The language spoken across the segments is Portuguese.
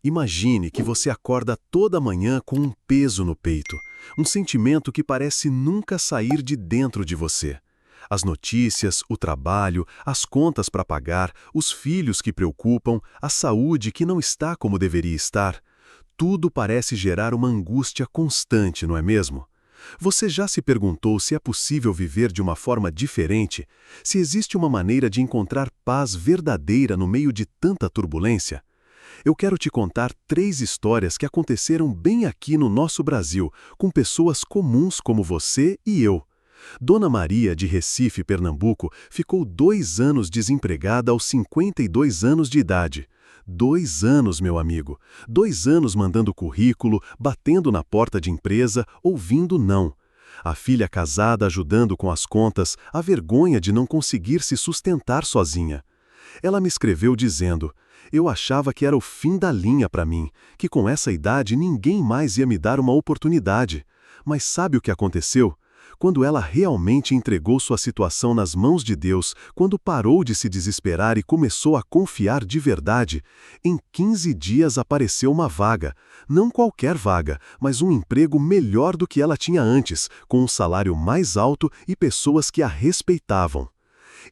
Imagine que você acorda toda manhã com um peso no peito, um sentimento que parece nunca sair de dentro de você. As notícias, o trabalho, as contas para pagar, os filhos que preocupam, a saúde que não está como deveria estar, tudo parece gerar uma angústia constante, não é mesmo? Você já se perguntou se é possível viver de uma forma diferente? Se existe uma maneira de encontrar paz verdadeira no meio de tanta turbulência? Eu quero te contar 3 histórias que aconteceram bem aqui no nosso Brasil, com pessoas comuns como você e eu. Dona Maria, de Recife, Pernambuco, ficou 2 anos desempregada aos 52 anos de idade. 2 anos, meu amigo. 2 anos mandando currículo, batendo na porta de empresa, ouvindo não. A filha casada ajudando com as contas, a vergonha de não conseguir se sustentar sozinha. Ela me escreveu dizendo: eu achava que era o fim da linha para mim, que com essa idade ninguém mais ia me dar uma oportunidade. Mas sabe o que aconteceu? Quando ela realmente entregou sua situação nas mãos de Deus, quando parou de se desesperar e começou a confiar de verdade, em 15 dias apareceu uma vaga. Não qualquer vaga, mas um emprego melhor do que ela tinha antes, com um salário mais alto e pessoas que a respeitavam.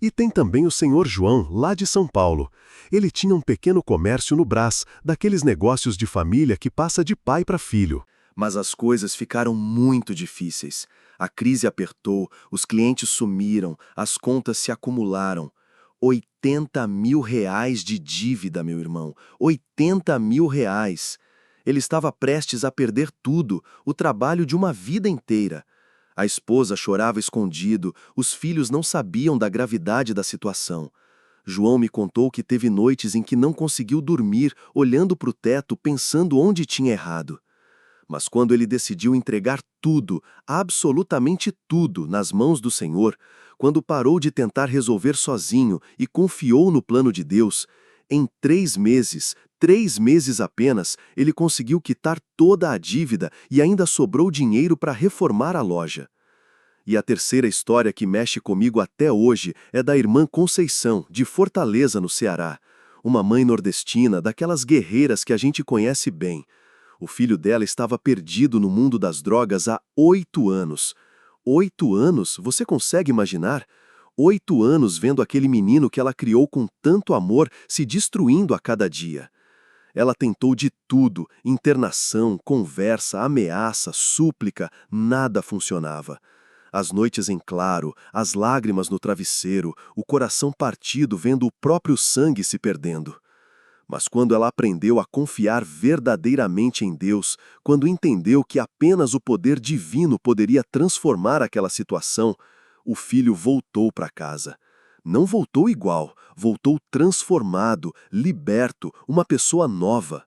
E tem também o senhor João, lá de São Paulo. Ele tinha um pequeno comércio no Brás, daqueles negócios de família que passa de pai para filho. Mas as coisas ficaram muito difíceis. A crise apertou, os clientes sumiram, as contas se acumularam. 80 mil reais de dívida, meu irmão. 80 mil reais. Ele estava prestes a perder tudo, o trabalho de uma vida inteira. A esposa chorava escondido, os filhos não sabiam da gravidade da situação. João me contou que teve noites em que não conseguiu dormir, olhando para o teto, pensando onde tinha errado. Mas quando ele decidiu entregar tudo, absolutamente tudo, nas mãos do Senhor, quando parou de tentar resolver sozinho e confiou no plano de Deus, em 3 meses apenas, ele conseguiu quitar toda a dívida e ainda sobrou dinheiro para reformar a loja. E a terceira história que mexe comigo até hoje é da irmã Conceição, de Fortaleza, no Ceará. Uma mãe nordestina, daquelas guerreiras que a gente conhece bem. O filho dela estava perdido no mundo das drogas há 8 anos. 8 anos? Você consegue imaginar? 8 anos vendo aquele menino que ela criou com tanto amor se destruindo a cada dia. Ela tentou de tudo, internação, conversa, ameaça, súplica, nada funcionava. As noites em claro, as lágrimas no travesseiro, o coração partido vendo o próprio sangue se perdendo. Mas quando ela aprendeu a confiar verdadeiramente em Deus, quando entendeu que apenas o poder divino poderia transformar aquela situação, o filho voltou para casa. Não voltou igual, voltou transformado, liberto, uma pessoa nova.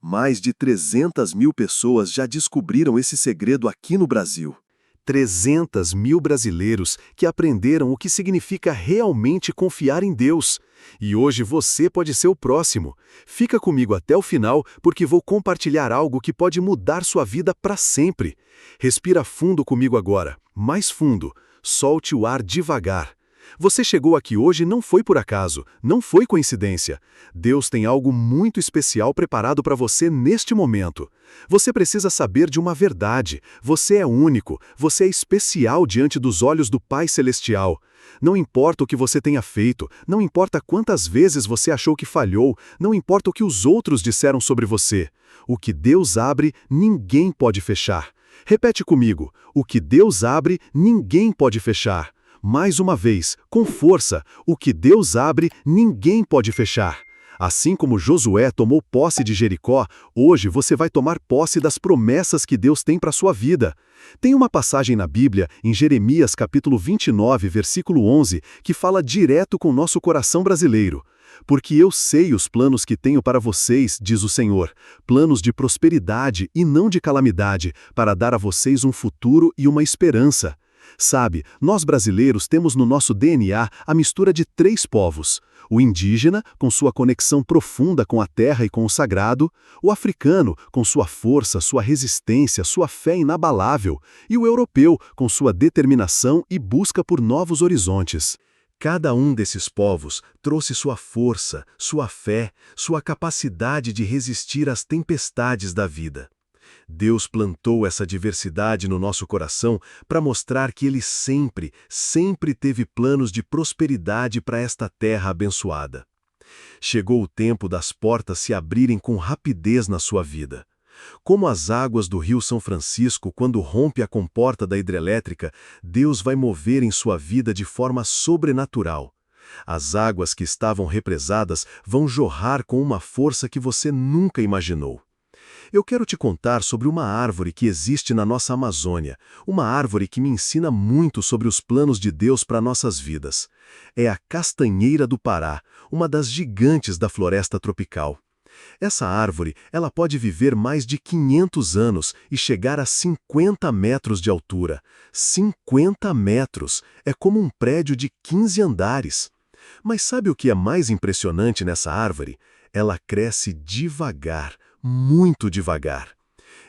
Mais de 300 mil pessoas já descobriram esse segredo aqui no Brasil. 300 mil brasileiros que aprenderam o que significa realmente confiar em Deus. E hoje você pode ser o próximo. Fica comigo até o final, porque vou compartilhar algo que pode mudar sua vida para sempre. Respira fundo comigo agora, mais fundo. Solte o ar devagar. Você chegou aqui hoje não foi por acaso, não foi coincidência. Deus tem algo muito especial preparado para você neste momento. Você precisa saber de uma verdade. Você é único, você é especial diante dos olhos do Pai Celestial. Não importa o que você tenha feito, não importa quantas vezes você achou que falhou, não importa o que os outros disseram sobre você. O que Deus abre, ninguém pode fechar. Repete comigo: o que Deus abre, ninguém pode fechar. Mais uma vez, com força, o que Deus abre, ninguém pode fechar. Assim como Josué tomou posse de Jericó, hoje você vai tomar posse das promessas que Deus tem para a sua vida. Tem uma passagem na Bíblia, em Jeremias capítulo 29, versículo 11, que fala direto com o nosso coração brasileiro. Porque eu sei os planos que tenho para vocês, diz o Senhor, planos de prosperidade e não de calamidade, para dar a vocês um futuro e uma esperança. Sabe, nós brasileiros temos no nosso DNA a mistura de 3 povos. O indígena, com sua conexão profunda com a terra e com o sagrado, o africano, com sua força, sua resistência, sua fé inabalável, e o europeu, com sua determinação e busca por novos horizontes. Cada um desses povos trouxe sua força, sua fé, sua capacidade de resistir às tempestades da vida. Deus plantou essa diversidade no nosso coração para mostrar que Ele sempre, sempre teve planos de prosperidade para esta terra abençoada. Chegou o tempo das portas se abrirem com rapidez na sua vida. Como as águas do Rio São Francisco, quando rompe a comporta da hidrelétrica, Deus vai mover em sua vida de forma sobrenatural. As águas que estavam represadas vão jorrar com uma força que você nunca imaginou. Eu quero te contar sobre uma árvore que existe na nossa Amazônia, uma árvore que me ensina muito sobre os planos de Deus para nossas vidas. É a castanheira do Pará, uma das gigantes da floresta tropical. Essa árvore, ela pode viver mais de 500 anos e chegar a 50 metros de altura. 50 metros! É como um prédio de 15 andares. Mas sabe o que é mais impressionante nessa árvore? Ela cresce devagar, muito devagar.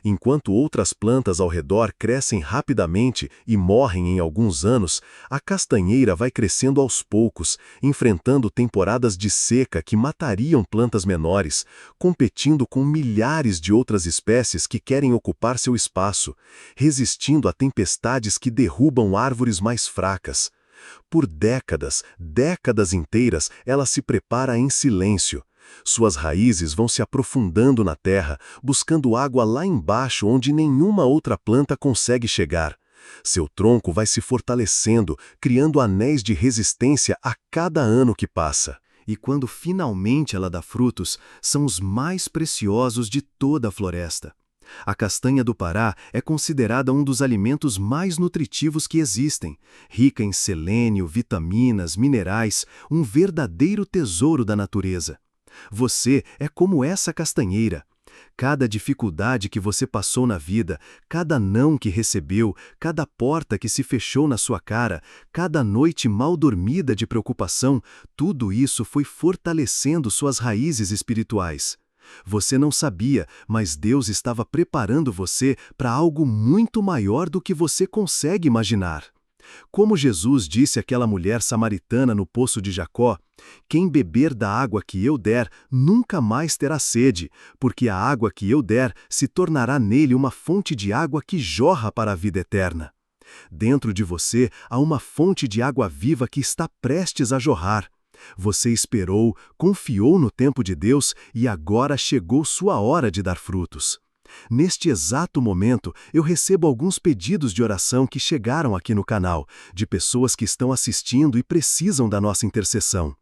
Enquanto outras plantas ao redor crescem rapidamente e morrem em alguns anos, a castanheira vai crescendo aos poucos, enfrentando temporadas de seca que matariam plantas menores, competindo com milhares de outras espécies que querem ocupar seu espaço, resistindo a tempestades que derrubam árvores mais fracas. Por décadas, décadas inteiras, ela se prepara em silêncio. Suas raízes vão se aprofundando na terra, buscando água lá embaixo onde nenhuma outra planta consegue chegar. Seu tronco vai se fortalecendo, criando anéis de resistência a cada ano que passa. E quando finalmente ela dá frutos, são os mais preciosos de toda a floresta. A castanha do Pará é considerada um dos alimentos mais nutritivos que existem, rica em selênio, vitaminas, minerais, um verdadeiro tesouro da natureza. Você é como essa castanheira. Cada dificuldade que você passou na vida, cada não que recebeu, cada porta que se fechou na sua cara, cada noite mal dormida de preocupação, tudo isso foi fortalecendo suas raízes espirituais. Você não sabia, mas Deus estava preparando você para algo muito maior do que você consegue imaginar. Como Jesus disse àquela mulher samaritana no poço de Jacó, quem beber da água que eu der nunca mais terá sede, porque a água que eu der se tornará nele uma fonte de água que jorra para a vida eterna. Dentro de você há uma fonte de água viva que está prestes a jorrar. Você esperou, confiou no tempo de Deus e agora chegou sua hora de dar frutos. Neste exato momento, eu recebo alguns pedidos de oração que chegaram aqui no canal, de pessoas que estão assistindo e precisam da nossa intercessão.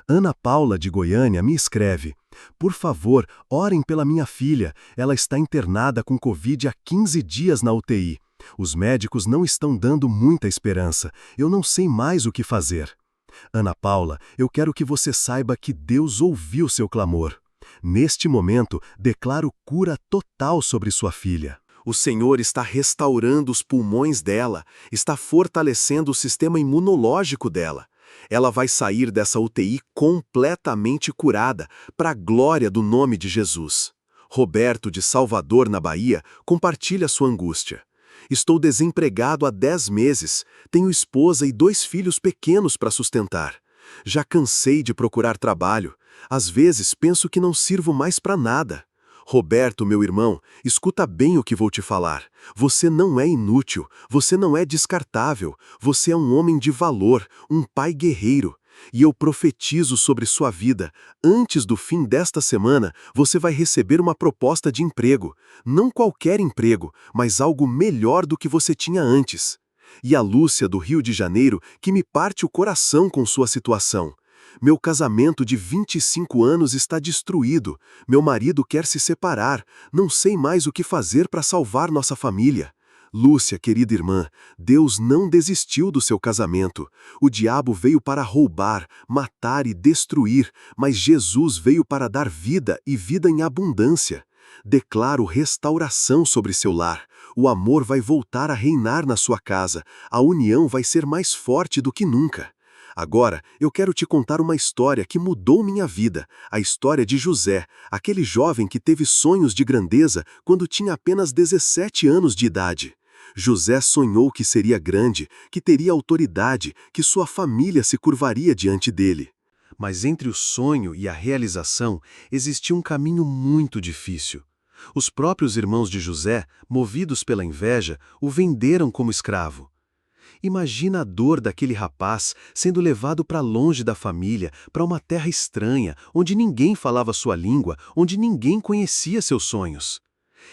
Ana Paula, de Goiânia, me escreve: por favor, orem pela minha filha, ela está internada com Covid há 15 dias na UTI. Os médicos não estão dando muita esperança, eu não sei mais o que fazer. Ana Paula, eu quero que você saiba que Deus ouviu seu clamor. Neste momento, declaro cura total sobre sua filha. O Senhor está restaurando os pulmões dela, está fortalecendo o sistema imunológico dela. Ela vai sair dessa UTI completamente curada, para a glória do nome de Jesus. Roberto, de Salvador, na Bahia, compartilha sua angústia. Estou desempregado há 10 meses, tenho esposa e 2 filhos pequenos para sustentar. Já cansei de procurar trabalho. Às vezes penso que não sirvo mais para nada. Roberto, meu irmão, escuta bem o que vou te falar. Você não é inútil, você não é descartável, você é um homem de valor, um pai guerreiro. E eu profetizo sobre sua vida. Antes do fim desta semana, você vai receber uma proposta de emprego. Não qualquer emprego, mas algo melhor do que você tinha antes. E a Lúcia, do Rio de Janeiro, que me parte o coração com sua situação. Meu casamento de 25 anos está destruído. Meu marido quer se separar. Não sei mais o que fazer para salvar nossa família. Lúcia, querida irmã, Deus não desistiu do seu casamento. O diabo veio para roubar, matar e destruir, mas Jesus veio para dar vida e vida em abundância. Declaro restauração sobre seu lar. O amor vai voltar a reinar na sua casa. A união vai ser mais forte do que nunca. Agora, eu quero te contar uma história que mudou minha vida, a história de José, aquele jovem que teve sonhos de grandeza quando tinha apenas 17 anos de idade. José sonhou que seria grande, que teria autoridade, que sua família se curvaria diante dele. Mas entre o sonho e a realização existia um caminho muito difícil. Os próprios irmãos de José, movidos pela inveja, o venderam como escravo. Imagina a dor daquele rapaz sendo levado para longe da família, para uma terra estranha, onde ninguém falava sua língua, onde ninguém conhecia seus sonhos.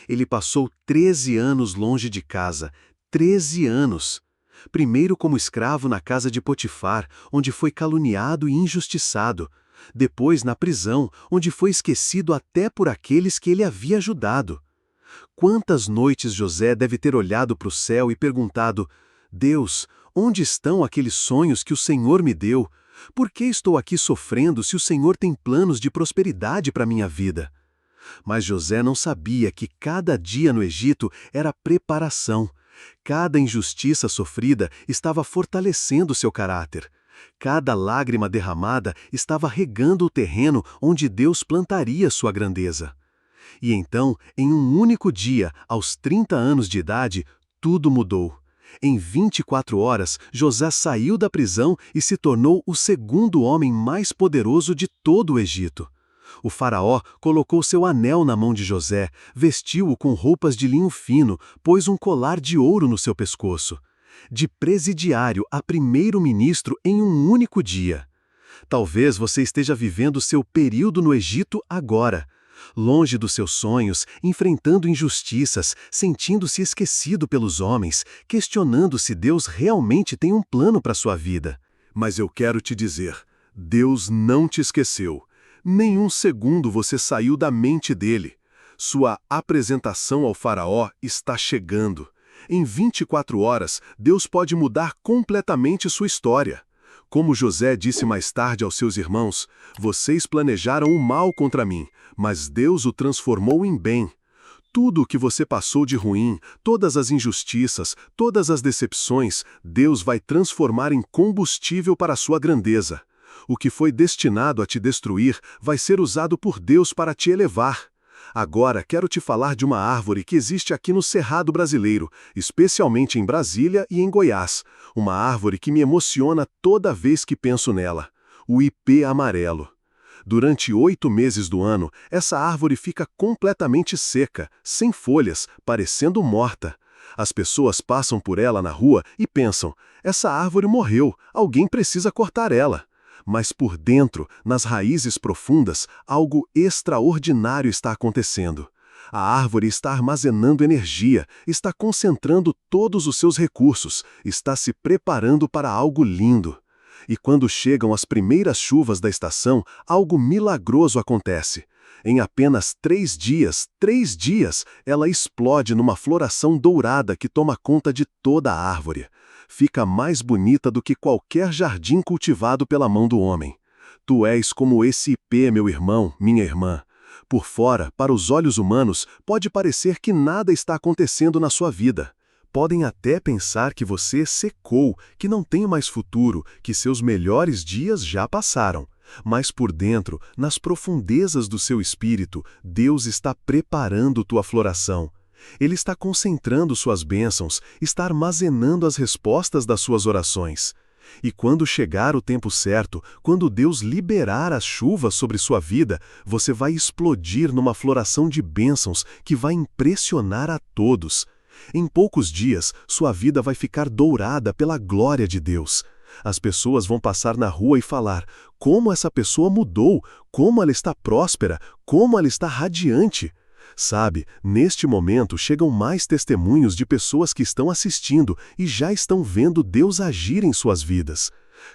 Ele passou 13 anos longe de casa, 13 anos. Primeiro como escravo na casa de Potifar, onde foi caluniado e injustiçado. Depois na prisão, onde foi esquecido até por aqueles que ele havia ajudado. Quantas noites José deve ter olhado para o céu e perguntado: Deus, onde estão aqueles sonhos que o Senhor me deu? Por que estou aqui sofrendo se o Senhor tem planos de prosperidade para minha vida? Mas José não sabia que cada dia no Egito era preparação. Cada injustiça sofrida estava fortalecendo seu caráter. Cada lágrima derramada estava regando o terreno onde Deus plantaria sua grandeza. E então, em um único dia, aos 30 anos de idade, tudo mudou. Em 24 horas, José saiu da prisão e se tornou o segundo homem mais poderoso de todo o Egito. O faraó colocou seu anel na mão de José, vestiu-o com roupas de linho fino, pôs um colar de ouro no seu pescoço. De presidiário a primeiro-ministro em um único dia. Talvez você esteja vivendo seu período no Egito agora. Longe dos seus sonhos, enfrentando injustiças, sentindo-se esquecido pelos homens, questionando se Deus realmente tem um plano para sua vida. Mas eu quero te dizer, Deus não te esqueceu. Nenhum segundo você saiu da mente dele. Sua apresentação ao faraó está chegando. Em 24 horas, Deus pode mudar completamente sua história. Como José disse mais tarde aos seus irmãos, vocês planejaram o mal contra mim, mas Deus o transformou em bem. Tudo o que você passou de ruim, todas as injustiças, todas as decepções, Deus vai transformar em combustível para a sua grandeza. O que foi destinado a te destruir vai ser usado por Deus para te elevar. Agora quero te falar de uma árvore que existe aqui no Cerrado brasileiro, especialmente em Brasília e em Goiás. Uma árvore que me emociona toda vez que penso nela. O ipê amarelo. Durante 8 meses do ano, essa árvore fica completamente seca, sem folhas, parecendo morta. As pessoas passam por ela na rua e pensam, essa árvore morreu, alguém precisa cortar ela. Mas por dentro, nas raízes profundas, algo extraordinário está acontecendo. A árvore está armazenando energia, está concentrando todos os seus recursos, está se preparando para algo lindo. E quando chegam as primeiras chuvas da estação, algo milagroso acontece. Em apenas 3 dias, ela explode numa floração dourada que toma conta de toda a árvore. Fica mais bonita do que qualquer jardim cultivado pela mão do homem. Tu és como esse ipê, meu irmão, minha irmã. Por fora, para os olhos humanos, pode parecer que nada está acontecendo na sua vida. Podem até pensar que você secou, que não tem mais futuro, que seus melhores dias já passaram. Mas por dentro, nas profundezas do seu espírito, Deus está preparando tua floração. Ele está concentrando suas bênçãos, está armazenando as respostas das suas orações. E quando chegar o tempo certo, quando Deus liberar as chuvas sobre sua vida, você vai explodir numa floração de bênçãos que vai impressionar a todos. Em poucos dias, sua vida vai ficar dourada pela glória de Deus. As pessoas vão passar na rua e falar, como essa pessoa mudou, como ela está próspera, como ela está radiante. Sabe, neste momento chegam mais testemunhos de pessoas que estão assistindo e já estão vendo Deus agir em suas vidas.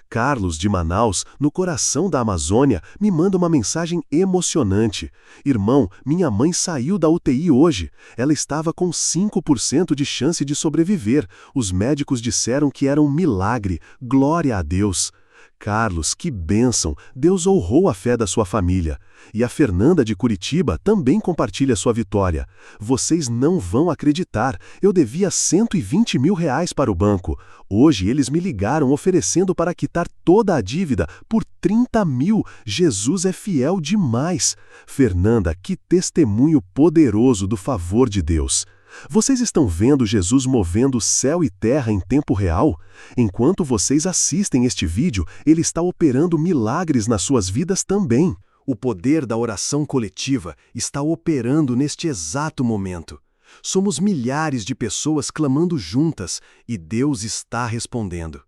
Carlos, de Manaus, no coração da Amazônia, me manda uma mensagem emocionante. Irmão, minha mãe saiu da UTI hoje. Ela estava com 5% de chance de sobreviver. Os médicos disseram que era um milagre. Glória a Deus. Carlos, que bênção! Deus honrou a fé da sua família. E a Fernanda de Curitiba também compartilha sua vitória. Vocês não vão acreditar, eu devia R$120 mil para o banco. Hoje eles me ligaram oferecendo para quitar toda a dívida por 30 mil. Jesus é fiel demais. Fernanda, que testemunho poderoso do favor de Deus. Vocês estão vendo Jesus movendo céu e terra em tempo real? Enquanto vocês assistem este vídeo, ele está operando milagres nas suas vidas também. O poder da oração coletiva está operando neste exato momento. Somos milhares de pessoas clamando juntas e Deus está respondendo.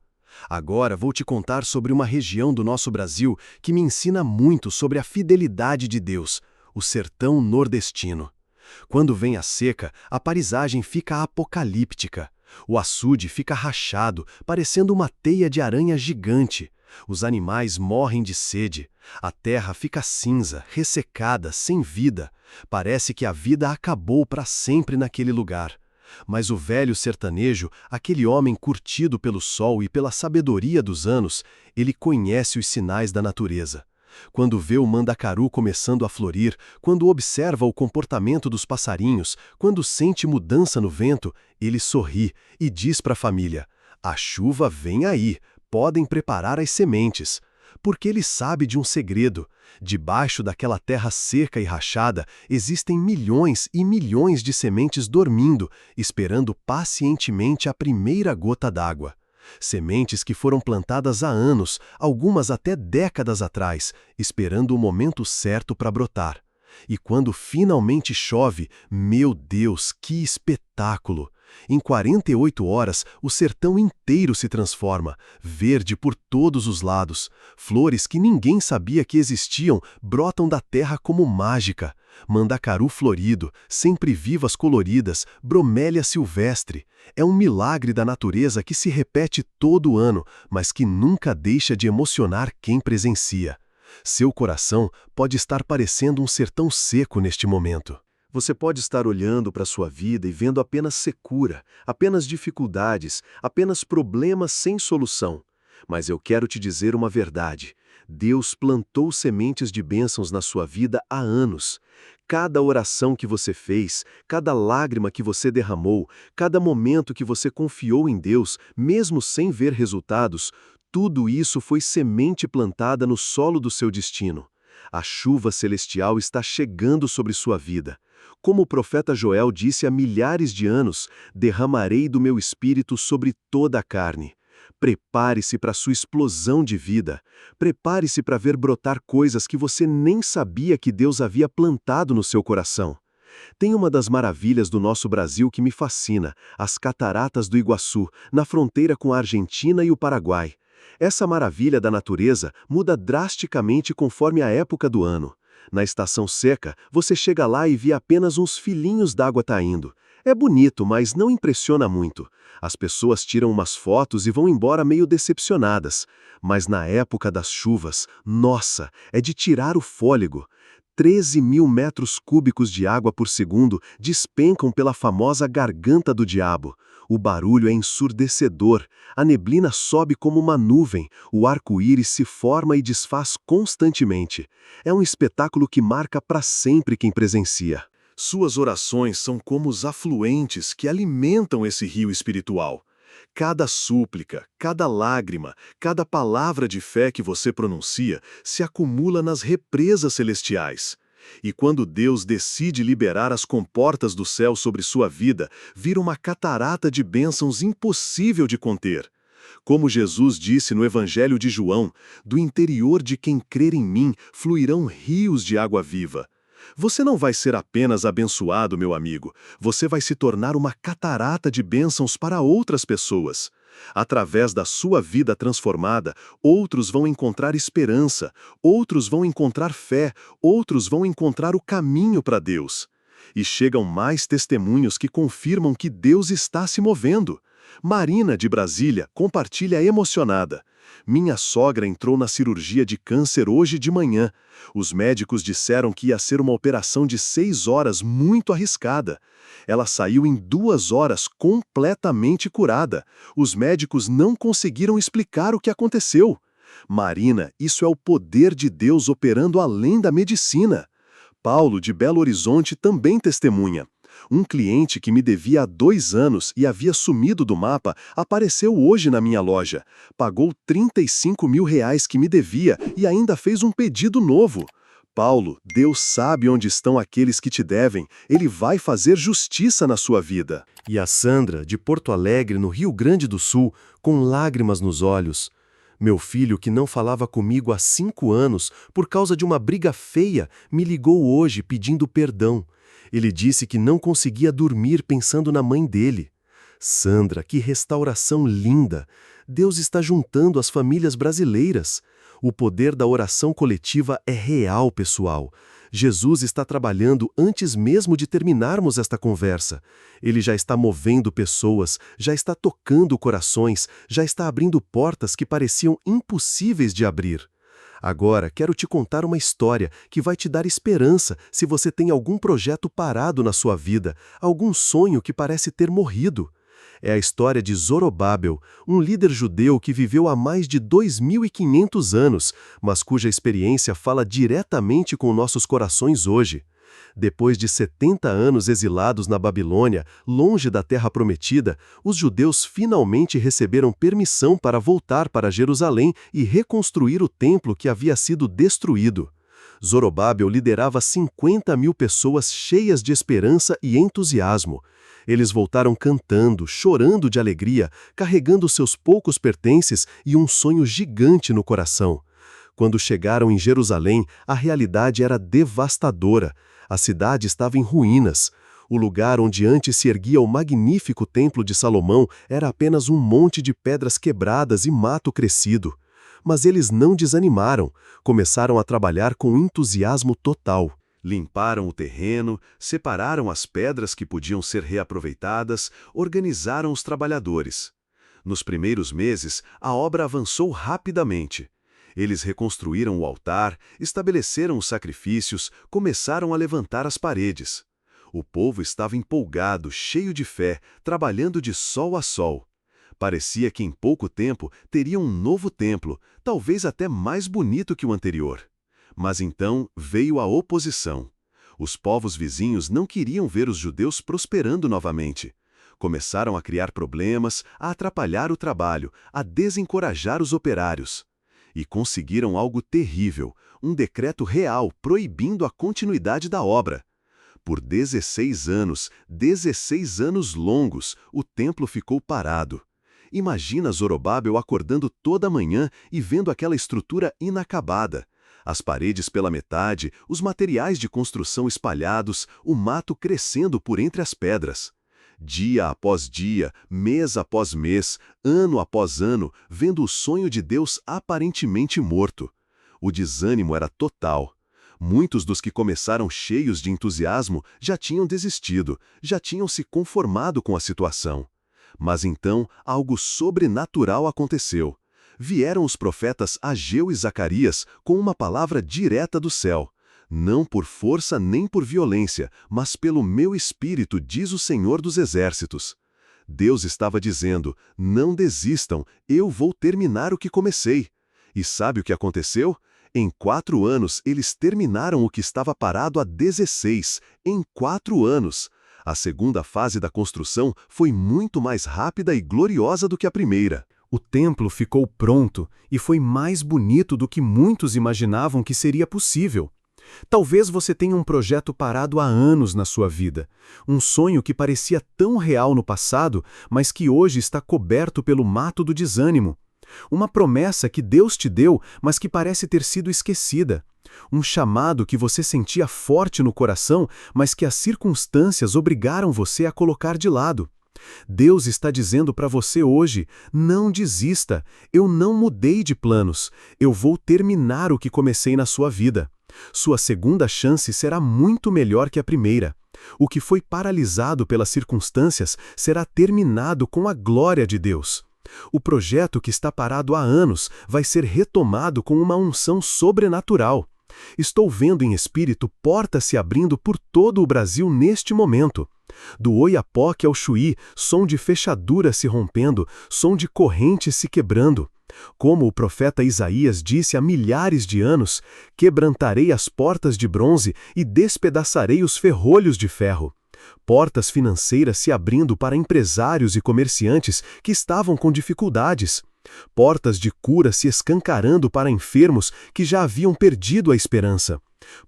Agora vou te contar sobre uma região do nosso Brasil que me ensina muito sobre a fidelidade de Deus, o sertão nordestino. Quando vem a seca, a paisagem fica apocalíptica. O açude fica rachado, parecendo uma teia de aranha gigante. Os animais morrem de sede. A terra fica cinza, ressecada, sem vida. Parece que a vida acabou para sempre naquele lugar. Mas o velho sertanejo, aquele homem curtido pelo sol e pela sabedoria dos anos, ele conhece os sinais da natureza. Quando vê o mandacaru começando a florir, quando observa o comportamento dos passarinhos, quando sente mudança no vento, ele sorri e diz para a família: "A chuva vem aí, podem preparar as sementes." Porque ele sabe de um segredo. Debaixo daquela terra seca e rachada, existem milhões e milhões de sementes dormindo, esperando pacientemente a primeira gota d'água. Sementes que foram plantadas há anos, algumas até décadas atrás, esperando o momento certo para brotar. E quando finalmente chove, meu Deus, que espetáculo! Em 48 horas, o sertão inteiro se transforma, verde por todos os lados. Flores que ninguém sabia que existiam brotam da terra como mágica. Mandacaru florido, sempre-vivas coloridas, bromélia silvestre. É um milagre da natureza que se repete todo ano, mas que nunca deixa de emocionar quem presencia. Seu coração pode estar parecendo um sertão seco neste momento. Você pode estar olhando para a sua vida e vendo apenas secura, apenas dificuldades, apenas problemas sem solução. Mas eu quero te dizer uma verdade. Deus plantou sementes de bênçãos na sua vida há anos. Cada oração que você fez, cada lágrima que você derramou, cada momento que você confiou em Deus, mesmo sem ver resultados, tudo isso foi semente plantada no solo do seu destino. A chuva celestial está chegando sobre sua vida. Como o profeta Joel disse há milhares de anos, derramarei do meu espírito sobre toda a carne. Prepare-se para a sua explosão de vida. Prepare-se para ver brotar coisas que você nem sabia que Deus havia plantado no seu coração. Tem uma das maravilhas do nosso Brasil que me fascina, as Cataratas do Iguaçu, na fronteira com a Argentina e o Paraguai. Essa maravilha da natureza muda drasticamente conforme a época do ano. Na estação seca, você chega lá e vê apenas uns filinhos d'água taindo. É bonito, mas não impressiona muito. As pessoas tiram umas fotos e vão embora meio decepcionadas. Mas na época das chuvas, nossa, é de tirar o fôlego. 13.000 metros cúbicos de água por segundo despencam pela famosa garganta do diabo. O barulho é ensurdecedor, a neblina sobe como uma nuvem, o arco-íris se forma e desfaz constantemente. É um espetáculo que marca para sempre quem presencia. Suas orações são como os afluentes que alimentam esse rio espiritual. Cada súplica, cada lágrima, cada palavra de fé que você pronuncia se acumula nas represas celestiais. E quando Deus decide liberar as comportas do céu sobre sua vida, vira uma catarata de bênçãos impossível de conter. Como Jesus disse no Evangelho de João, do interior de quem crer em mim fluirão rios de água viva. Você não vai ser apenas abençoado, meu amigo, você vai se tornar uma catarata de bênçãos para outras pessoas. Através da sua vida transformada, outros vão encontrar esperança, outros vão encontrar fé, outros vão encontrar o caminho para Deus. E chegam mais testemunhos que confirmam que Deus está se movendo. Marina, de Brasília, compartilha emocionada. Minha sogra entrou na cirurgia de câncer hoje de manhã. Os médicos disseram que ia ser uma operação de 6 horas muito arriscada. Ela saiu em 2 horas completamente curada. Os médicos não conseguiram explicar o que aconteceu. Marina, isso é o poder de Deus operando além da medicina. Paulo, de Belo Horizonte, também testemunha. Um cliente que me devia há 2 anos e havia sumido do mapa apareceu hoje na minha loja. Pagou R$ 35.000 que me devia e ainda fez um pedido novo. Paulo, Deus sabe onde estão aqueles que te devem, Ele vai fazer justiça na sua vida. E a Sandra, de Porto Alegre, no Rio Grande do Sul, com lágrimas nos olhos. Meu filho, que não falava comigo há 5 anos, por causa de uma briga feia, me ligou hoje pedindo perdão. Ele disse que não conseguia dormir pensando na mãe dele. Sandra, que restauração linda! Deus está juntando as famílias brasileiras. O poder da oração coletiva é real, pessoal. Jesus está trabalhando antes mesmo de terminarmos esta conversa. Ele já está movendo pessoas, já está tocando corações, já está abrindo portas que pareciam impossíveis de abrir. Agora, quero te contar uma história que vai te dar esperança se você tem algum projeto parado na sua vida, algum sonho que parece ter morrido. É a história de Zorobábel, um líder judeu que viveu há mais de 2.500 anos, mas cuja experiência fala diretamente com nossos corações hoje. Depois de 70 anos exilados na Babilônia, longe da Terra Prometida, os judeus finalmente receberam permissão para voltar para Jerusalém e reconstruir o templo que havia sido destruído. Zorobábel liderava 50.000 pessoas cheias de esperança e entusiasmo. Eles voltaram cantando, chorando de alegria, carregando seus poucos pertences e um sonho gigante no coração. Quando chegaram em Jerusalém, a realidade era devastadora. A cidade estava em ruínas. O lugar onde antes se erguia o magnífico Templo de Salomão era apenas um monte de pedras quebradas e mato crescido. Mas eles não desanimaram, começaram a trabalhar com entusiasmo total. Limparam o terreno, separaram as pedras que podiam ser reaproveitadas, organizaram os trabalhadores. Nos primeiros meses, a obra avançou rapidamente. Eles reconstruíram o altar, estabeleceram os sacrifícios, começaram a levantar as paredes. O povo estava empolgado, cheio de fé, trabalhando de sol a sol. Parecia que em pouco tempo teria um novo templo, talvez até mais bonito que o anterior. Mas então veio a oposição. Os povos vizinhos não queriam ver os judeus prosperando novamente. Começaram a criar problemas, a atrapalhar o trabalho, a desencorajar os operários. E conseguiram algo terrível, um decreto real proibindo a continuidade da obra. Por 16 anos longos, o templo ficou parado. Imagina Zorobábel acordando toda manhã e vendo aquela estrutura inacabada. As paredes pela metade, os materiais de construção espalhados, o mato crescendo por entre as pedras. Dia após dia, mês após mês, ano após ano, vendo o sonho de Deus aparentemente morto. O desânimo era total. Muitos dos que começaram cheios de entusiasmo já tinham desistido, já tinham se conformado com a situação. Mas então algo sobrenatural aconteceu. Vieram os profetas Ageu e Zacarias com uma palavra direta do céu. Não por força nem por violência, mas pelo meu espírito, diz o Senhor dos Exércitos. Deus estava dizendo, não desistam, eu vou terminar o que comecei. E sabe o que aconteceu? Em 4 anos, eles terminaram o que estava parado há 16, em 4 anos. A segunda fase da construção foi muito mais rápida e gloriosa do que a primeira. O templo ficou pronto e foi mais bonito do que muitos imaginavam que seria possível. Talvez você tenha um projeto parado há anos na sua vida, um sonho que parecia tão real no passado, mas que hoje está coberto pelo mato do desânimo. Uma promessa que Deus te deu, mas que parece ter sido esquecida. Um chamado que você sentia forte no coração, mas que as circunstâncias obrigaram você a colocar de lado. Deus está dizendo para você hoje, não desista, eu não mudei de planos, eu vou terminar o que comecei na sua vida. Sua segunda chance será muito melhor que a primeira. O que foi paralisado pelas circunstâncias será terminado com a glória de Deus. O projeto que está parado há anos vai ser retomado com uma unção sobrenatural. Estou vendo em espírito portas se abrindo por todo o Brasil neste momento. Do Oiapoque ao Chuí, som de fechadura se rompendo, som de correntes se quebrando. Como o profeta Isaías disse há milhares de anos, quebrantarei as portas de bronze e despedaçarei os ferrolhos de ferro. Portas financeiras se abrindo para empresários e comerciantes que estavam com dificuldades. Portas de cura se escancarando para enfermos que já haviam perdido a esperança.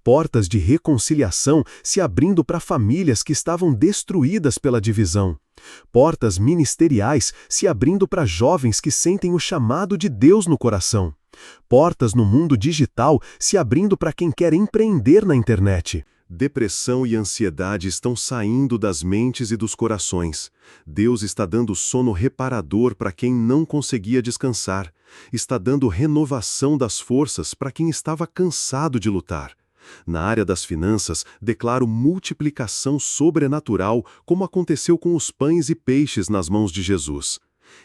Portas de reconciliação se abrindo para famílias que estavam destruídas pela divisão. Portas ministeriais se abrindo para jovens que sentem o chamado de Deus no coração. Portas no mundo digital se abrindo para quem quer empreender na internet. Depressão e ansiedade estão saindo das mentes e dos corações. Deus está dando sono reparador para quem não conseguia descansar. Está dando renovação das forças para quem estava cansado de lutar. Na área das finanças, declaro multiplicação sobrenatural, como aconteceu com os pães e peixes nas mãos de Jesus.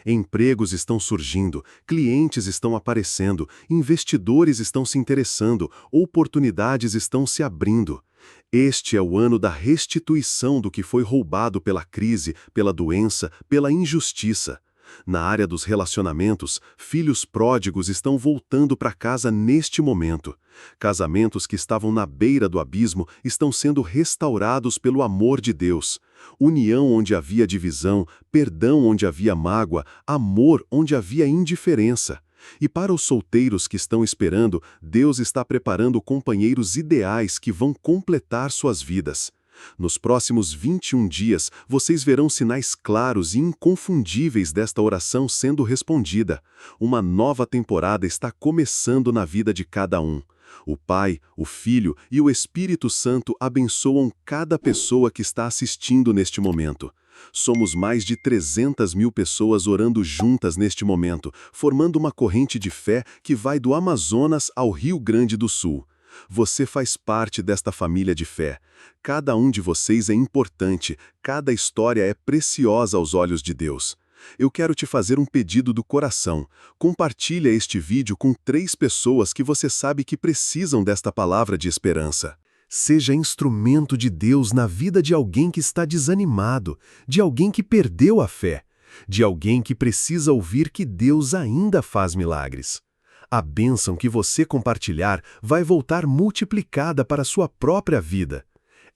Empregos estão surgindo, clientes estão aparecendo, investidores estão se interessando, oportunidades estão se abrindo. Este é o ano da restituição do que foi roubado pela crise, pela doença, pela injustiça. Na área dos relacionamentos, filhos pródigos estão voltando para casa neste momento. Casamentos que estavam na beira do abismo estão sendo restaurados pelo amor de Deus. União onde havia divisão, perdão onde havia mágoa, amor onde havia indiferença. E para os solteiros que estão esperando, Deus está preparando companheiros ideais que vão completar suas vidas. Nos próximos 21 dias, vocês verão sinais claros e inconfundíveis desta oração sendo respondida. Uma nova temporada está começando na vida de cada um. O Pai, o Filho e o Espírito Santo abençoam cada pessoa que está assistindo neste momento. Somos mais de 300 mil pessoas orando juntas neste momento, formando uma corrente de fé que vai do Amazonas ao Rio Grande do Sul. Você faz parte desta família de fé. Cada um de vocês é importante, cada história é preciosa aos olhos de Deus. Eu quero te fazer um pedido do coração. Compartilha este vídeo com 3 pessoas que você sabe que precisam desta palavra de esperança. Seja instrumento de Deus na vida de alguém que está desanimado, de alguém que perdeu a fé, de alguém que precisa ouvir que Deus ainda faz milagres. A bênção que você compartilhar vai voltar multiplicada para a sua própria vida.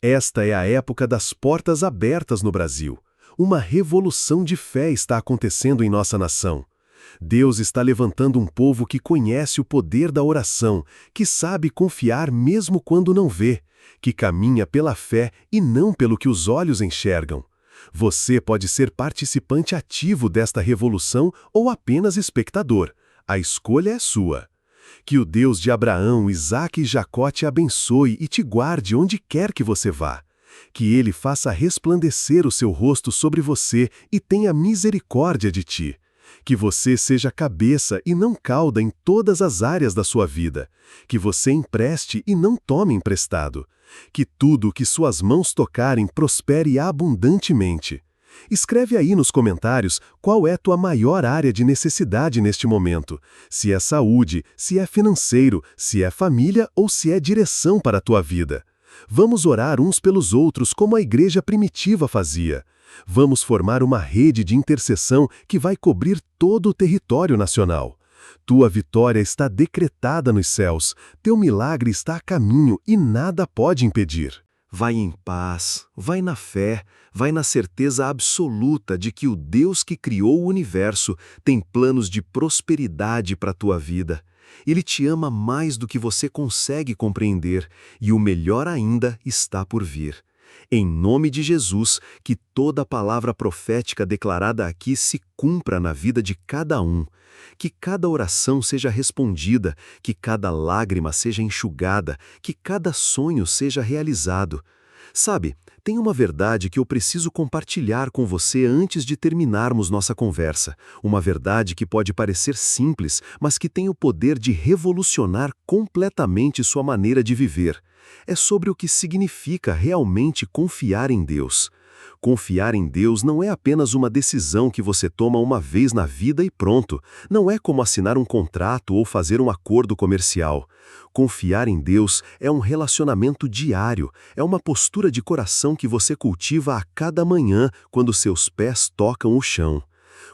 Esta é a época das portas abertas no Brasil. Uma revolução de fé está acontecendo em nossa nação. Deus está levantando um povo que conhece o poder da oração, que sabe confiar mesmo quando não vê, que caminha pela fé e não pelo que os olhos enxergam. Você pode ser participante ativo desta revolução ou apenas espectador. A escolha é sua. Que o Deus de Abraão, Isaque e Jacó te abençoe e te guarde onde quer que você vá. Que Ele faça resplandecer o seu rosto sobre você e tenha misericórdia de ti. Que você seja cabeça e não cauda em todas as áreas da sua vida. Que você empreste e não tome emprestado. Que tudo o que suas mãos tocarem prospere abundantemente. Escreve aí nos comentários qual é tua maior área de necessidade neste momento. Se é saúde, se é financeiro, se é família ou se é direção para a tua vida. Vamos orar uns pelos outros como a igreja primitiva fazia. Vamos formar uma rede de intercessão que vai cobrir todo o território nacional. Tua vitória está decretada nos céus, teu milagre está a caminho e nada pode impedir. Vai em paz, vai na fé, vai na certeza absoluta de que o Deus que criou o universo tem planos de prosperidade para a tua vida. Ele te ama mais do que você consegue compreender e o melhor ainda está por vir. Em nome de Jesus, que toda a palavra profética declarada aqui se cumpra na vida de cada um. Que cada oração seja respondida, que cada lágrima seja enxugada, que cada sonho seja realizado. Sabe, tem uma verdade que eu preciso compartilhar com você antes de terminarmos nossa conversa. Uma verdade que pode parecer simples, mas que tem o poder de revolucionar completamente sua maneira de viver. É sobre o que significa realmente confiar em Deus. Confiar em Deus não é apenas uma decisão que você toma uma vez na vida e pronto. Não é como assinar um contrato ou fazer um acordo comercial. Confiar em Deus é um relacionamento diário, é uma postura de coração que você cultiva a cada manhã quando seus pés tocam o chão.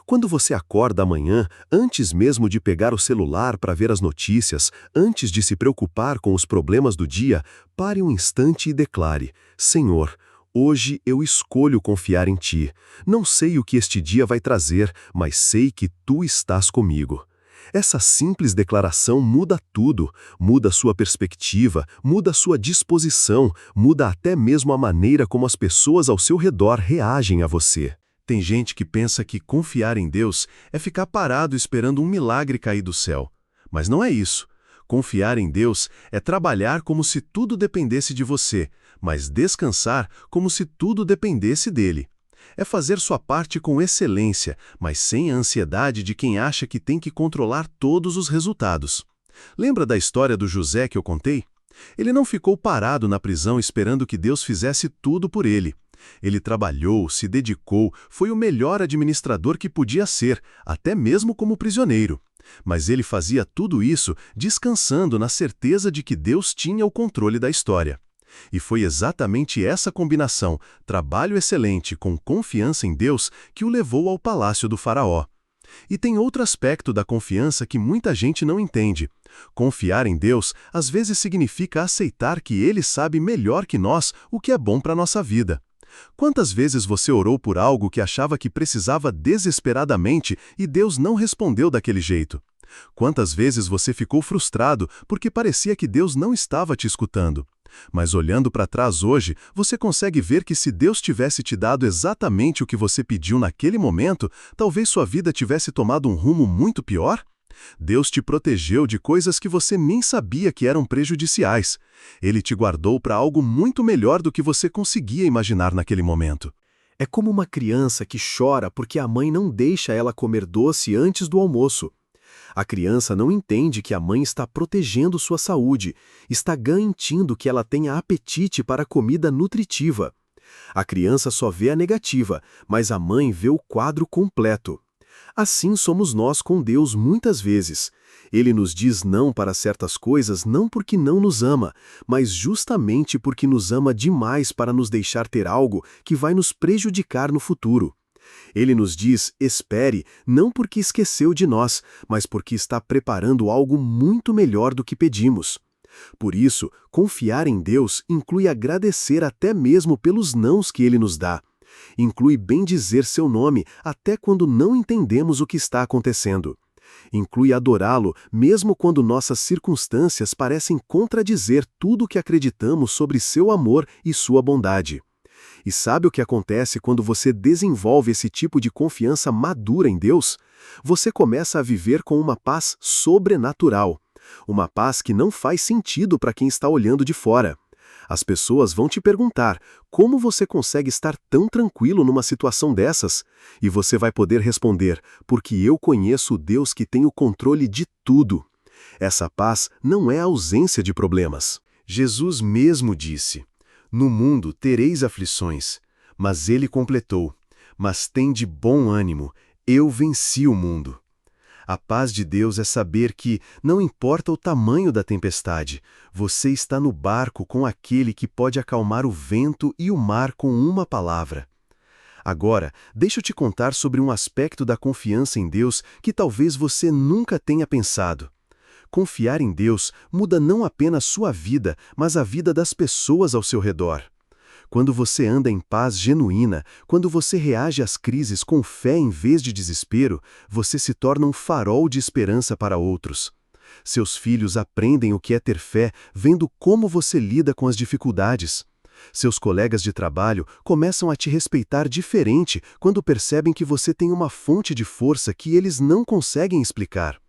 Quando você acorda amanhã, antes mesmo de pegar o celular para ver as notícias, antes de se preocupar com os problemas do dia, pare um instante e declare: Senhor, hoje eu escolho confiar em Ti. Não sei o que este dia vai trazer, mas sei que Tu estás comigo. Essa simples declaração muda tudo, muda sua perspectiva, muda sua disposição, muda até mesmo a maneira como as pessoas ao seu redor reagem a você. Tem gente que pensa que confiar em Deus é ficar parado esperando um milagre cair do céu. Mas não é isso. Confiar em Deus é trabalhar como se tudo dependesse de você, mas descansar como se tudo dependesse dele. É fazer sua parte com excelência, mas sem a ansiedade de quem acha que tem que controlar todos os resultados. Lembra da história do José que eu contei? Ele não ficou parado na prisão esperando que Deus fizesse tudo por ele. Ele trabalhou, se dedicou, foi o melhor administrador que podia ser, até mesmo como prisioneiro. Mas ele fazia tudo isso descansando na certeza de que Deus tinha o controle da história. E foi exatamente essa combinação, trabalho excelente com confiança em Deus, que o levou ao palácio do faraó. E tem outro aspecto da confiança que muita gente não entende. Confiar em Deus às vezes significa aceitar que Ele sabe melhor que nós o que é bom para a nossa vida. Quantas vezes você orou por algo que achava que precisava desesperadamente e Deus não respondeu daquele jeito? Quantas vezes você ficou frustrado porque parecia que Deus não estava te escutando? Mas olhando para trás hoje, você consegue ver que se Deus tivesse te dado exatamente o que você pediu naquele momento, talvez sua vida tivesse tomado um rumo muito pior? Deus te protegeu de coisas que você nem sabia que eram prejudiciais. Ele te guardou para algo muito melhor do que você conseguia imaginar naquele momento. É como uma criança que chora porque a mãe não deixa ela comer doce antes do almoço. A criança não entende que a mãe está protegendo sua saúde, está garantindo que ela tenha apetite para comida nutritiva. A criança só vê a negativa, mas a mãe vê o quadro completo. Assim somos nós com Deus muitas vezes. Ele nos diz não para certas coisas não porque não nos ama, mas justamente porque nos ama demais para nos deixar ter algo que vai nos prejudicar no futuro. Ele nos diz, espere, não porque esqueceu de nós, mas porque está preparando algo muito melhor do que pedimos. Por isso, confiar em Deus inclui agradecer até mesmo pelos nãos que Ele nos dá. Inclui bendizer seu nome até quando não entendemos o que está acontecendo. Inclui adorá-lo mesmo quando nossas circunstâncias parecem contradizer tudo o que acreditamos sobre seu amor e sua bondade. E sabe o que acontece quando você desenvolve esse tipo de confiança madura em Deus? Você começa a viver com uma paz sobrenatural. Uma paz que não faz sentido para quem está olhando de fora. As pessoas vão te perguntar como você consegue estar tão tranquilo numa situação dessas? E você vai poder responder, porque eu conheço o Deus que tem o controle de tudo. Essa paz não é a ausência de problemas. Jesus mesmo disse: "No mundo tereis aflições", mas ele completou: "Mas tende bom ânimo, eu venci o mundo." A paz de Deus é saber que, não importa o tamanho da tempestade, você está no barco com aquele que pode acalmar o vento e o mar com uma palavra. Agora, deixa eu te contar sobre um aspecto da confiança em Deus que talvez você nunca tenha pensado. Confiar em Deus muda não apenas sua vida, mas a vida das pessoas ao seu redor. Quando você anda em paz genuína, quando você reage às crises com fé em vez de desespero, você se torna um farol de esperança para outros. Seus filhos aprendem o que é ter fé vendo como você lida com as dificuldades. Seus colegas de trabalho começam a te respeitar diferente quando percebem que você tem uma fonte de força que eles não conseguem explicar.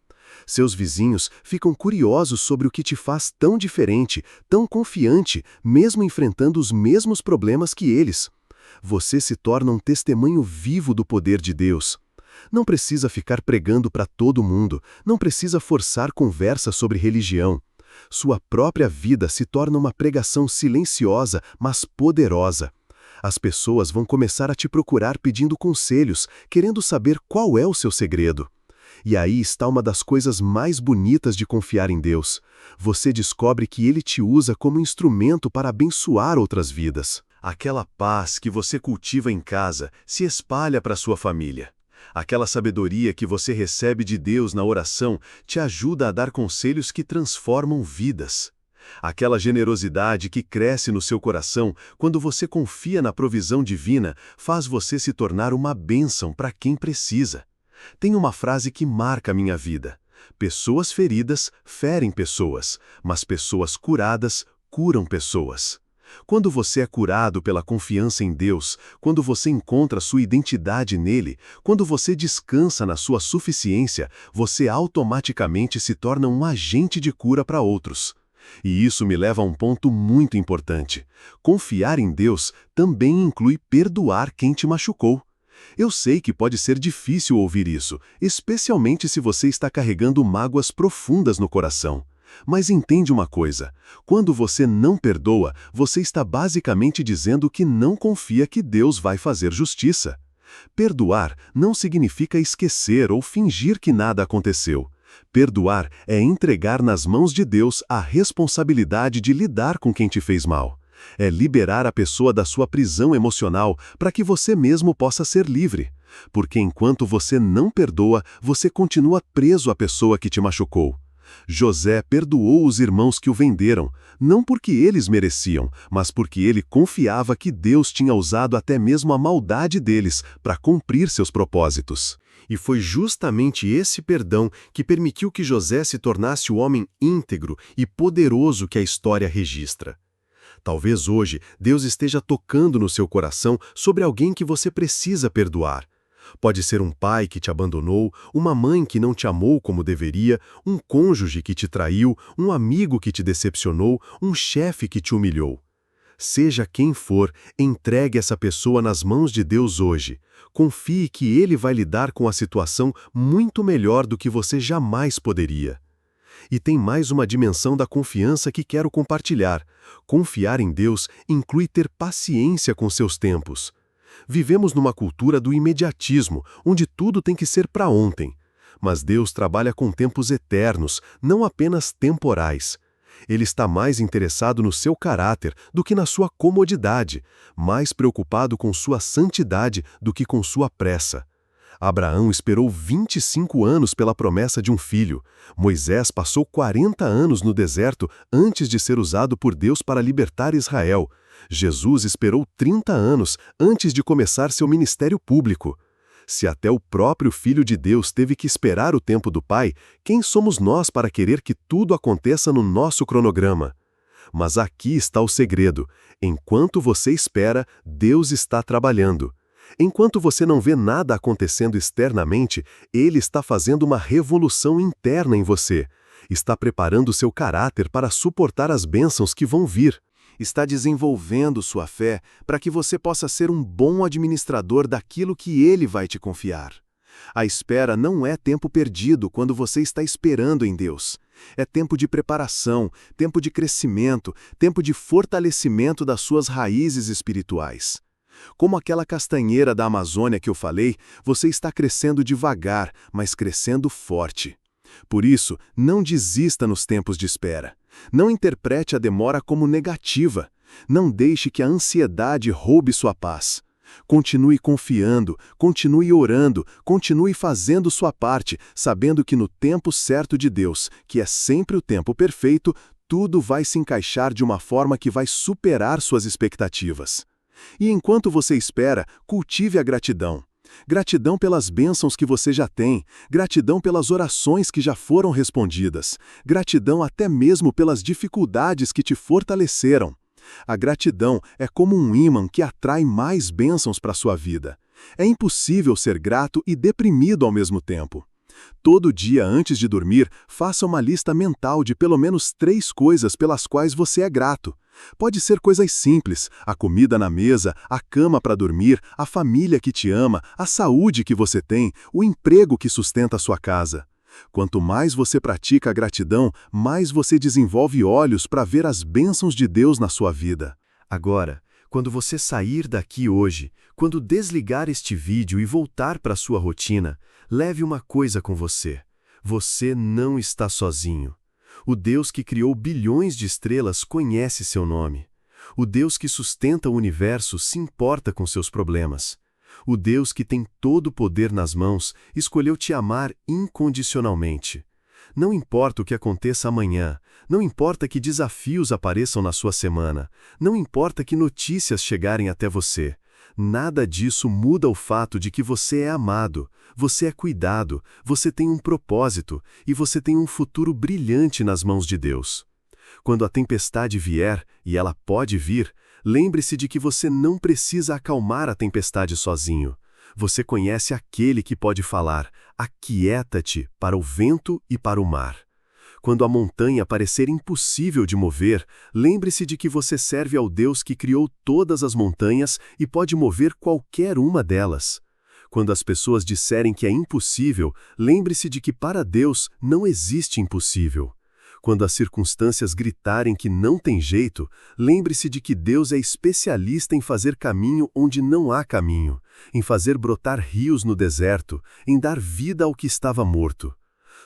Seus vizinhos ficam curiosos sobre o que te faz tão diferente, tão confiante, mesmo enfrentando os mesmos problemas que eles. Você se torna um testemunho vivo do poder de Deus. Não precisa ficar pregando para todo mundo, não precisa forçar conversa sobre religião. Sua própria vida se torna uma pregação silenciosa, mas poderosa. As pessoas vão começar a te procurar pedindo conselhos, querendo saber qual é o seu segredo. E aí está uma das coisas mais bonitas de confiar em Deus. Você descobre que Ele te usa como instrumento para abençoar outras vidas. Aquela paz que você cultiva em casa se espalha para sua família. Aquela sabedoria que você recebe de Deus na oração te ajuda a dar conselhos que transformam vidas. Aquela generosidade que cresce no seu coração quando você confia na provisão divina faz você se tornar uma bênção para quem precisa. Tem uma frase que marca minha vida. Pessoas feridas ferem pessoas, mas pessoas curadas curam pessoas. Quando você é curado pela confiança em Deus, quando você encontra sua identidade nele, quando você descansa na sua suficiência, você automaticamente se torna um agente de cura para outros. E isso me leva a um ponto muito importante. Confiar em Deus também inclui perdoar quem te machucou. Eu sei que pode ser difícil ouvir isso, especialmente se você está carregando mágoas profundas no coração. Mas entende uma coisa, quando você não perdoa, você está basicamente dizendo que não confia que Deus vai fazer justiça. Perdoar não significa esquecer ou fingir que nada aconteceu. Perdoar é entregar nas mãos de Deus a responsabilidade de lidar com quem te fez mal. É liberar a pessoa da sua prisão emocional para que você mesmo possa ser livre. Porque enquanto você não perdoa, você continua preso à pessoa que te machucou. José perdoou os irmãos que o venderam, não porque eles mereciam, mas porque ele confiava que Deus tinha usado até mesmo a maldade deles para cumprir seus propósitos. E foi justamente esse perdão que permitiu que José se tornasse o homem íntegro e poderoso que a história registra. Talvez hoje Deus esteja tocando no seu coração sobre alguém que você precisa perdoar. Pode ser um pai que te abandonou, uma mãe que não te amou como deveria, um cônjuge que te traiu, um amigo que te decepcionou, um chefe que te humilhou. Seja quem for, entregue essa pessoa nas mãos de Deus hoje. Confie que Ele vai lidar com a situação muito melhor do que você jamais poderia. E tem mais uma dimensão da confiança que quero compartilhar. Confiar em Deus inclui ter paciência com seus tempos. Vivemos numa cultura do imediatismo, onde tudo tem que ser para ontem. Mas Deus trabalha com tempos eternos, não apenas temporais. Ele está mais interessado no seu caráter do que na sua comodidade, mais preocupado com sua santidade do que com sua pressa. Abraão esperou 25 anos pela promessa de um filho. Moisés passou 40 anos no deserto antes de ser usado por Deus para libertar Israel. Jesus esperou 30 anos antes de começar seu ministério público. Se até o próprio Filho de Deus teve que esperar o tempo do Pai, quem somos nós para querer que tudo aconteça no nosso cronograma? Mas aqui está o segredo. Enquanto você espera, Deus está trabalhando. Enquanto você não vê nada acontecendo externamente, Ele está fazendo uma revolução interna em você. Está preparando seu caráter para suportar as bênçãos que vão vir. Está desenvolvendo sua fé para que você possa ser um bom administrador daquilo que Ele vai te confiar. A espera não é tempo perdido quando você está esperando em Deus. É tempo de preparação, tempo de crescimento, tempo de fortalecimento das suas raízes espirituais. Como aquela castanheira da Amazônia que eu falei, você está crescendo devagar, mas crescendo forte. Por isso, não desista nos tempos de espera. Não interprete a demora como negativa. Não deixe que a ansiedade roube sua paz. Continue confiando, continue orando, continue fazendo sua parte, sabendo que no tempo certo de Deus, que é sempre o tempo perfeito, tudo vai se encaixar de uma forma que vai superar suas expectativas. E enquanto você espera, cultive a gratidão. Gratidão pelas bênçãos que você já tem, gratidão pelas orações que já foram respondidas, gratidão até mesmo pelas dificuldades que te fortaleceram. A gratidão é como um ímã que atrai mais bênçãos para a sua vida. É impossível ser grato e deprimido ao mesmo tempo. Todo dia antes de dormir, faça uma lista mental de pelo menos 3 coisas pelas quais você é grato. Pode ser coisas simples, a comida na mesa, a cama para dormir, a família que te ama, a saúde que você tem, o emprego que sustenta a sua casa. Quanto mais você pratica a gratidão, mais você desenvolve olhos para ver as bênçãos de Deus na sua vida. Agora, quando você sair daqui hoje, quando desligar este vídeo e voltar para a sua rotina, leve uma coisa com você. Você não está sozinho. O Deus que criou bilhões de estrelas conhece seu nome. O Deus que sustenta o universo se importa com seus problemas. O Deus que tem todo o poder nas mãos escolheu te amar incondicionalmente. Não importa o que aconteça amanhã, não importa que desafios apareçam na sua semana, não importa que notícias chegarem até você, Nada disso muda o fato de que você é amado, você é cuidado, você tem um propósito e você tem um futuro brilhante nas mãos de Deus. Quando a tempestade vier, e ela pode vir, lembre-se de que você não precisa acalmar a tempestade sozinho. Você conhece aquele que pode falar: aquieta-te para o vento e para o mar. Quando a montanha parecer impossível de mover, lembre-se de que você serve ao Deus que criou todas as montanhas e pode mover qualquer uma delas. Quando as pessoas disserem que é impossível, lembre-se de que para Deus não existe impossível. Quando as circunstâncias gritarem que não tem jeito, lembre-se de que Deus é especialista em fazer caminho onde não há caminho, em fazer brotar rios no deserto, em dar vida ao que estava morto.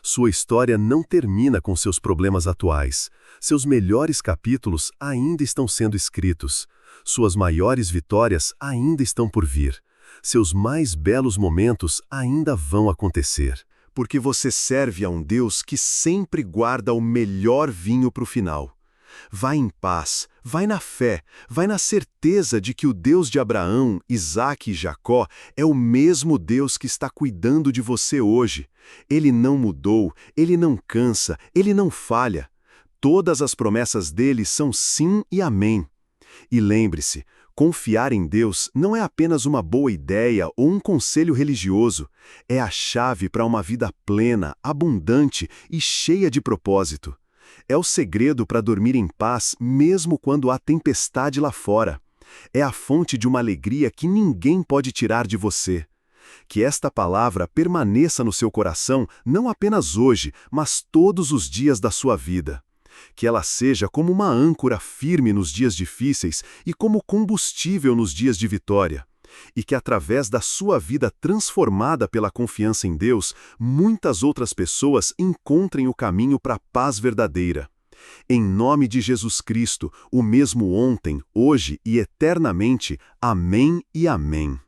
Sua história não termina com seus problemas atuais. Seus melhores capítulos ainda estão sendo escritos. Suas maiores vitórias ainda estão por vir. Seus mais belos momentos ainda vão acontecer. Porque você serve a um Deus que sempre guarda o melhor vinho para o final. Vai em paz, vai na fé, vai na certeza de que o Deus de Abraão, Isaque e Jacó é o mesmo Deus que está cuidando de você hoje. Ele não mudou, ele não cansa, ele não falha. Todas as promessas dele são sim e amém. E lembre-se, confiar em Deus não é apenas uma boa ideia ou um conselho religioso, é a chave para uma vida plena, abundante e cheia de propósito. É o segredo para dormir em paz mesmo quando há tempestade lá fora. É a fonte de uma alegria que ninguém pode tirar de você. Que esta palavra permaneça no seu coração não apenas hoje, mas todos os dias da sua vida. Que ela seja como uma âncora firme nos dias difíceis e como combustível nos dias de vitória. E que através da sua vida transformada pela confiança em Deus, muitas outras pessoas encontrem o caminho para a paz verdadeira. Em nome de Jesus Cristo, o mesmo ontem, hoje e eternamente. Amém e amém.